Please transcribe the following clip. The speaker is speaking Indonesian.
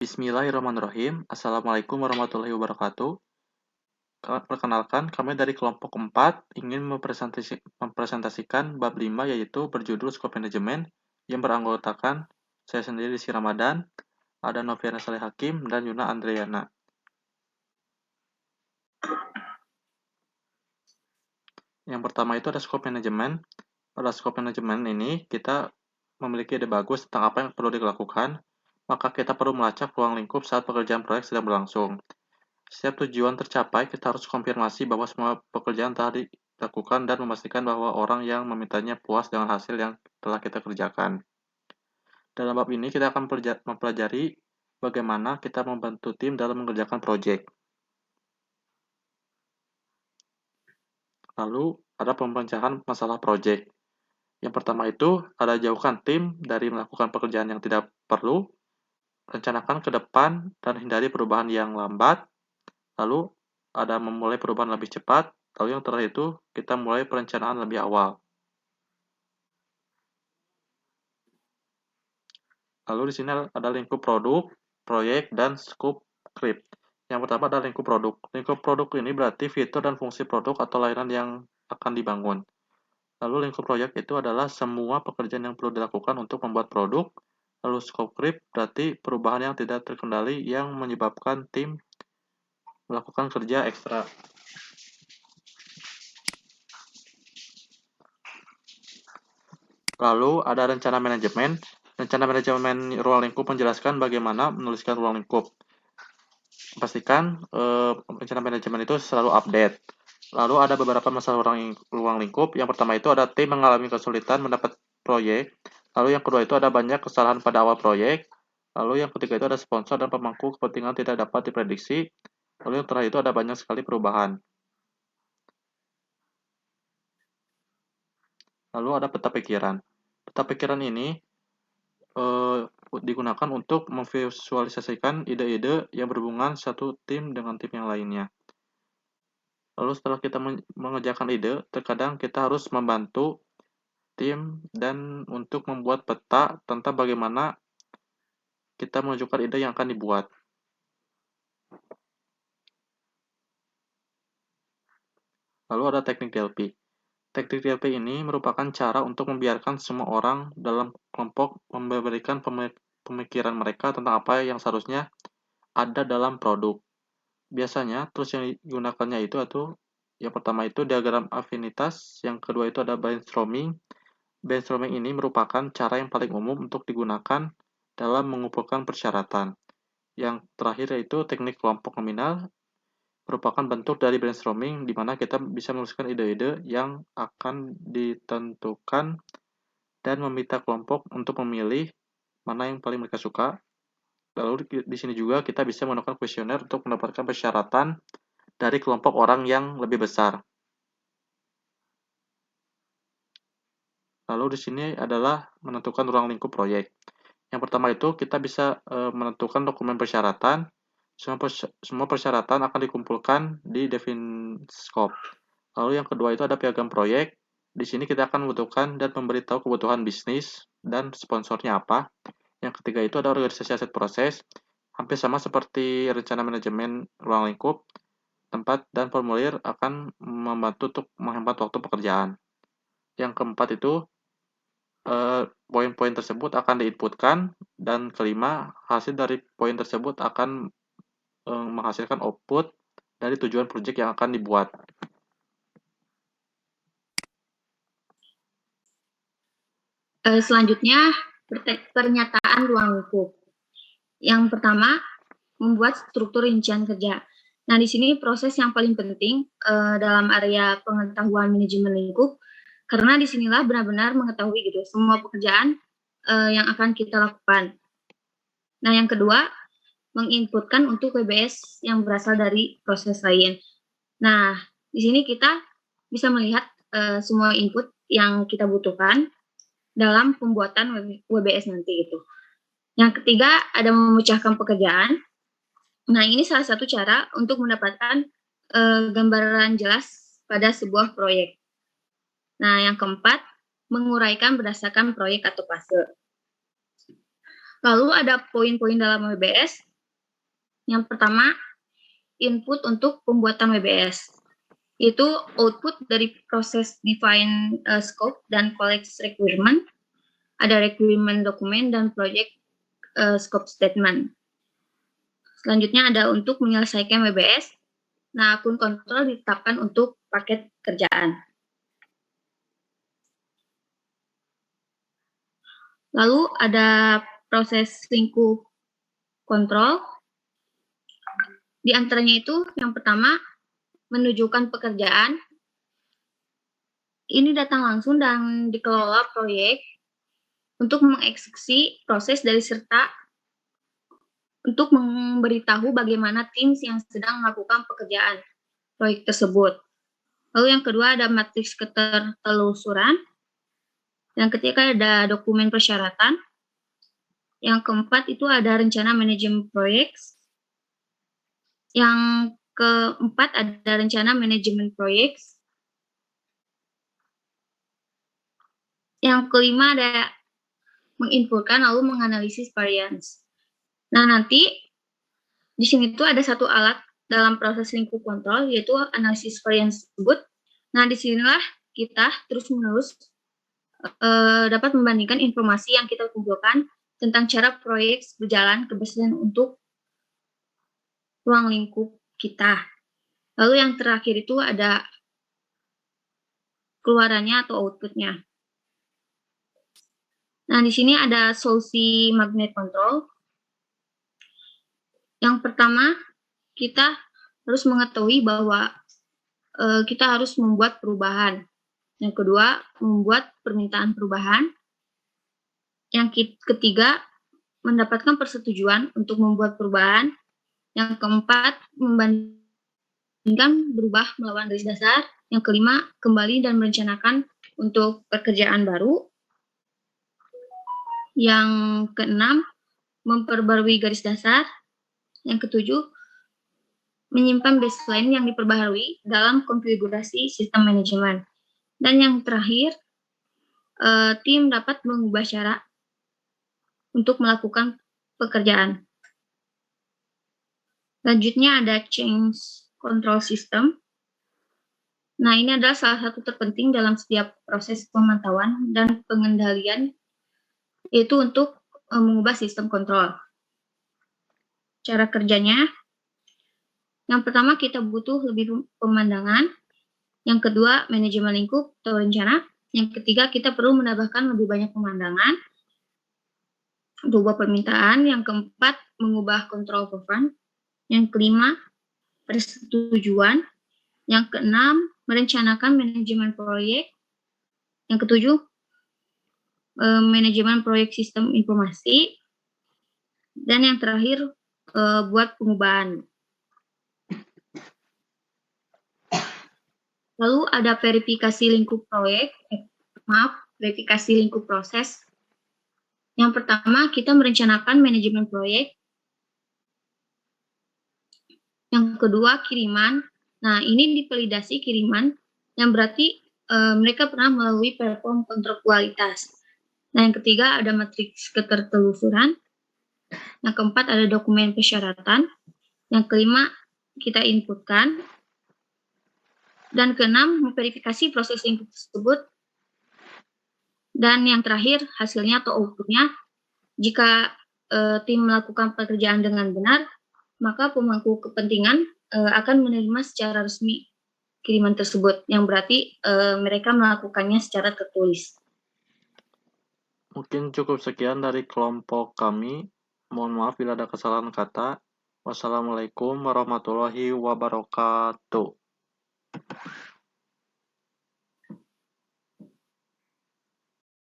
Bismillahirrahmanirrahim. Assalamualaikum warahmatullahi wabarakatuh. Perkenalkan, kami dari kelompok 4 ingin mempresentasikan bab 5 yaitu berjudul Scope Management yang beranggotakan saya sendiri Rizky Ramadan, ada Noviana Saleh Hakim, dan Yuna Andriana. Yang pertama itu ada Scope Management. Pada Scope Management ini kita memiliki ide bagus tentang apa yang perlu dilakukan, maka kita perlu melacak ruang lingkup saat pekerjaan proyek sedang berlangsung. Setiap tujuan tercapai, kita harus konfirmasi bahwa semua pekerjaan telah dilakukan dan memastikan bahwa orang yang memintanya puas dengan hasil yang telah kita kerjakan. Dalam bab ini, kita akan mempelajari bagaimana kita membantu tim dalam mengerjakan proyek. Lalu, ada pemecahan masalah proyek. Yang pertama itu, ada jauhkan tim dari melakukan pekerjaan yang tidak perlu, rencanakan ke depan, dan hindari perubahan yang lambat. Lalu, ada memulai perubahan lebih cepat. Lalu yang terakhir itu, kita mulai perencanaan lebih awal. Lalu di sini ada lingkup produk, proyek, dan scope creep. Yang pertama adalah lingkup produk. Lingkup produk ini berarti fitur dan fungsi produk atau layanan yang akan dibangun. Lalu lingkup proyek itu adalah semua pekerjaan yang perlu dilakukan untuk membuat produk. Lalu scope creep berarti perubahan yang tidak terkendali yang menyebabkan tim melakukan kerja ekstra. Lalu ada rencana manajemen. Rencana manajemen ruang lingkup menjelaskan bagaimana menuliskan ruang lingkup. Pastikan rencana manajemen itu selalu update. Lalu ada beberapa masalah ruang lingkup. Yang pertama itu ada tim mengalami kesulitan mendapat proyek. Lalu yang kedua itu ada banyak kesalahan pada awal proyek. Lalu yang ketiga itu ada sponsor dan pemangku kepentingan tidak dapat diprediksi. Lalu yang terakhir itu ada banyak sekali perubahan. Lalu ada peta pikiran. Peta pikiran ini digunakan untuk memvisualisasikan ide-ide yang berhubungan satu tim dengan tim yang lainnya. Lalu setelah kita mengerjakan ide, terkadang kita harus membantu tim dan untuk membuat peta tentang bagaimana kita menunjukkan ide yang akan dibuat. Lalu ada teknik DLP. Teknik DLP ini merupakan cara untuk membiarkan semua orang dalam kelompok memberikan pemikiran mereka tentang apa yang seharusnya ada dalam produk. Biasanya tools yang digunakannya itu yang pertama itu diagram afinitas, yang kedua itu ada brainstorming. Brainstorming ini merupakan cara yang paling umum untuk digunakan dalam mengumpulkan persyaratan. Yang terakhir yaitu teknik kelompok nominal, merupakan bentuk dari brainstorming di mana kita bisa menuliskan ide-ide yang akan ditentukan dan meminta kelompok untuk memilih mana yang paling mereka suka. Lalu di sini juga kita bisa menggunakan kuesioner untuk mendapatkan persyaratan dari kelompok orang yang lebih besar. Lalu di sini adalah menentukan ruang lingkup proyek. Yang pertama itu kita bisa menentukan dokumen persyaratan. Semua persyaratan akan dikumpulkan di define scope. Lalu yang kedua itu ada piagam proyek. Di sini kita akan membutuhkan dan memberitahu kebutuhan bisnis dan sponsornya apa. Yang ketiga itu ada organisasi aset proses. Hampir sama seperti rencana manajemen ruang lingkup, tempat dan formulir akan membantu untuk menghemat waktu pekerjaan. Yang keempat itu poin-poin tersebut akan diinputkan, dan kelima, hasil dari poin tersebut akan menghasilkan output dari tujuan proyek yang akan dibuat. Selanjutnya, pernyataan ruang lingkup. Yang pertama, membuat struktur rincian kerja. Nah, di sini proses yang paling penting dalam area pengetahuan manajemen lingkup, karena disinilah benar-benar mengetahui gitu semua pekerjaan yang akan kita lakukan. Nah, yang kedua, menginputkan untuk WBS yang berasal dari proses lain. Nah, di sini kita bisa melihat semua input yang kita butuhkan dalam pembuatan WBS nanti itu. Yang ketiga, ada memecahkan pekerjaan. Nah, ini salah satu cara untuk mendapatkan gambaran jelas pada sebuah proyek. Nah, yang keempat, menguraikan berdasarkan proyek atau fase. Lalu ada poin-poin dalam WBS Yang pertama, input untuk pembuatan WBS. Itu output dari proses define scope dan collect requirement. Ada requirement dokumen dan project scope statement. Selanjutnya ada untuk menyelesaikan WBS. Nah, akun kontrol ditetapkan untuk paket kerjaan. Lalu ada proses lingkup kontrol. Di antaranya itu yang pertama, menunjukkan pekerjaan. Ini datang langsung dan dikelola proyek untuk mengeksekusi proses dari serta untuk memberitahu bagaimana tim yang sedang melakukan pekerjaan proyek tersebut. Lalu yang kedua ada matriks ketertelusuran. Yang ketiga ada dokumen persyaratan. Yang keempat itu ada rencana manajemen proyek. Yang keempat ada rencana manajemen proyek. Yang kelima ada menginputkan lalu menganalisis variance. Nah, nanti di sini tuh ada satu alat dalam proses lingkup kontrol, yaitu analisis variance tersebut. Nah, disinilah kita terus-menerus dapat membandingkan informasi yang kita kumpulkan tentang cara proyek berjalan kebersihan untuk ruang lingkup kita. Lalu yang terakhir itu ada keluarannya atau outputnya. Nah, di sini ada solusi magnet control. Yang pertama, kita harus mengetahui bahwa kita harus membuat perubahan. Yang kedua, membuat permintaan perubahan. Yang ketiga, mendapatkan persetujuan untuk membuat perubahan. Yang keempat, membandingkan berubah melawan garis dasar. Yang kelima, kembali dan merencanakan untuk pekerjaan baru. Yang keenam, memperbarui garis dasar. Yang ketujuh, menyimpan baseline yang diperbaharui dalam konfigurasi sistem manajemen. Dan yang terakhir, tim dapat mengubah cara untuk melakukan pekerjaan. Selanjutnya ada change control system. Nah, ini adalah salah satu terpenting dalam setiap proses pemantauan dan pengendalian, yaitu untuk mengubah sistem kontrol. Cara kerjanya, yang pertama kita butuh lebih pemandangan, yang kedua manajemen lingkup atau rencana, yang ketiga kita perlu menambahkan lebih banyak pemandangan, berubah permintaan, yang keempat mengubah kontrol program, yang kelima persetujuan, yang keenam merencanakan manajemen proyek, yang ketujuh manajemen proyek sistem informasi, dan yang terakhir buat pengubahan. Lalu ada verifikasi lingkup proyek, verifikasi lingkup proses. Yang pertama, kita merencanakan manajemen proyek. Yang kedua, kiriman. Nah, ini dipelidasi kiriman, yang berarti mereka pernah melalui perform kontrol kualitas. Nah, yang ketiga ada matriks ketertelusuran. Yang keempat ada dokumen persyaratan. Yang kelima, kita inputkan. Dan keenam, memverifikasi proses input tersebut. Dan yang terakhir, hasilnya atau outputnya. Jika tim melakukan pekerjaan dengan benar, maka pemangku kepentingan akan menerima secara resmi kiriman tersebut, yang berarti mereka melakukannya secara tertulis. Mungkin cukup sekian dari kelompok kami. Mohon maaf bila ada kesalahan kata. Wassalamualaikum warahmatullahi wabarakatuh.